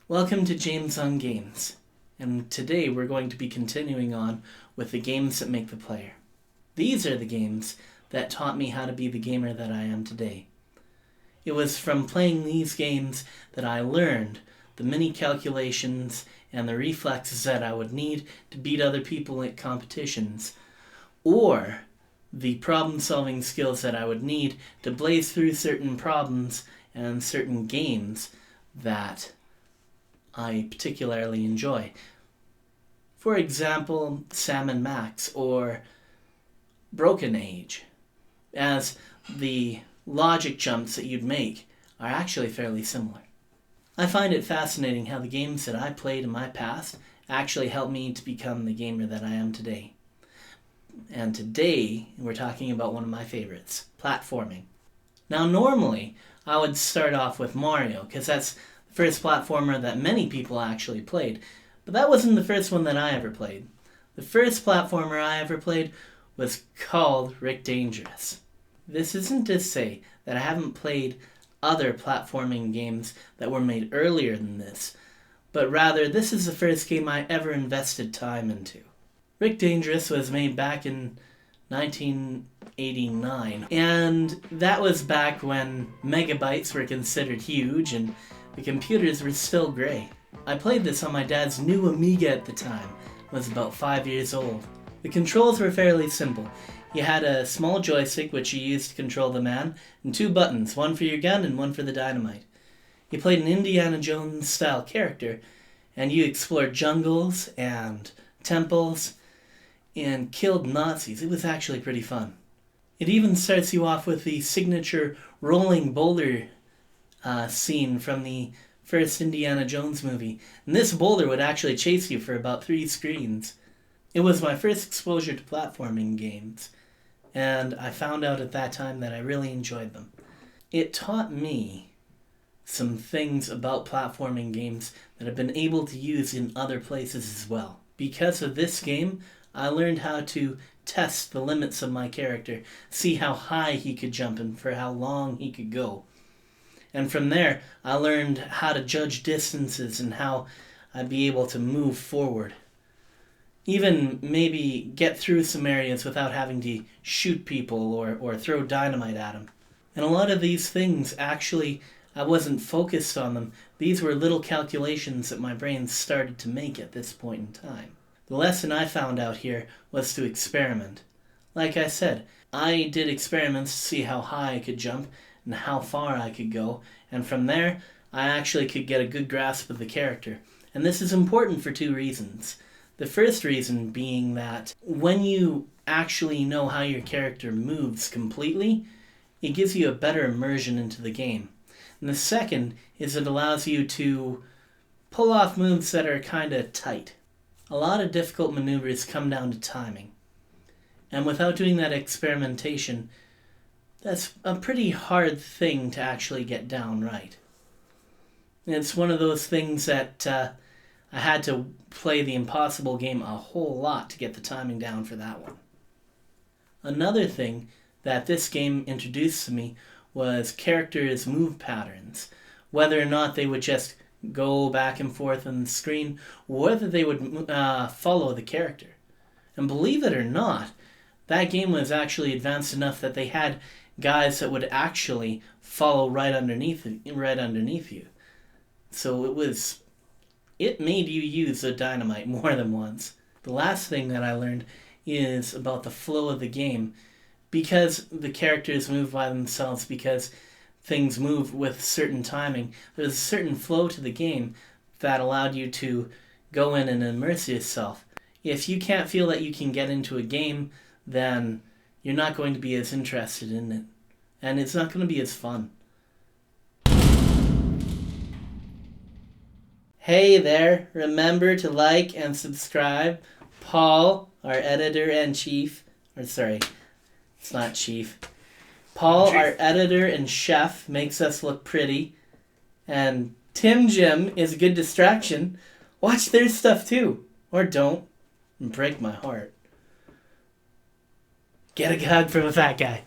Welcome to James on Games, and today we're going to be continuing on with the games that make the player. These are the games that taught me how to be the gamer that I am today. It was from playing these games that I learned the mini calculations and the reflexes that I would need to beat other people at competitions, or the problem-solving skills that I would need to blaze through certain problems and certain games that I particularly enjoy. For example, Sam & Max or Broken Age, as the logic jumps that you'd make are actually fairly similar. I find it fascinating how the games that I played in my past actually helped me to become the gamer that I am today. And today, we're talking about one of my favorites, platforming. Now, normally, I would start off with Mario, because that's the first platformer that many people actually played. But that wasn't the first one that I ever played. The first platformer I ever played was called Rick Dangerous. This isn't to say that I haven't played other platforming games that were made earlier than this, but rather this is the first game I ever invested time into. Rick Dangerous was made back in 1989, and that was back when megabytes were considered huge and the computers were still gray. I played this on my dad's new Amiga at the time. I was about 5 years old. The controls were fairly simple. You had a small joystick which you used to control the man, and two buttons, one for your gun and one for the dynamite. You played an Indiana Jones style character, and you explored jungles and temples and killed Nazis. It was actually pretty fun. It even starts you off with the signature rolling boulder scene from the first Indiana Jones movie. And this boulder would actually chase you for about 3 screens. It was my first exposure to platforming games, and I found out at that time that I really enjoyed them. It taught me some things about platforming games that I've been able to use in other places as well. Because of this game, I learned how to test the limits of my character, see how high he could jump and for how long he could go. And from there, I learned how to judge distances and how I'd be able to move forward. Even maybe get through some areas without having to shoot people or throw dynamite at them. And a lot of these things, actually, I wasn't focused on them. These were little calculations that my brain started to make at this point in time. The lesson I found out here was to experiment. Like I said, I did experiments to see how high I could jump and how far I could go, and from there, I actually could get a good grasp of the character. And this is important for 2 reasons. The first reason being that when you actually know how your character moves completely, it gives you a better immersion into the game. And the second is it allows you to pull off moves that are kind of tight. A lot of difficult maneuvers come down to timing. And without doing that experimentation, that's a pretty hard thing to actually get down right. It's one of those things that I had to play the impossible game a whole lot to get the timing down for that one. Another thing that this game introduced to me was characters' move patterns. Whether or not they would just go back and forth on the screen, or whether they would follow the character. And believe it or not, that game was actually advanced enough that they had guys that would actually follow right underneath you. So it made you use the dynamite more than once. The last thing that I learned is about the flow of the game. Because the characters move by themselves, because things move with certain timing, there's a certain flow to the game that allowed you to go in and immerse yourself. If you can't feel that you can get into a game, then you're not going to be as interested in it. And it's not going to be as fun. Hey there, remember to like and subscribe. Paul, our editor-in-chief, it's not chief. Paul, our editor and chef, makes us look pretty. And Tim Jim is a good distraction. Watch their stuff too. Or don't. And break my heart. Get a hug from a fat guy.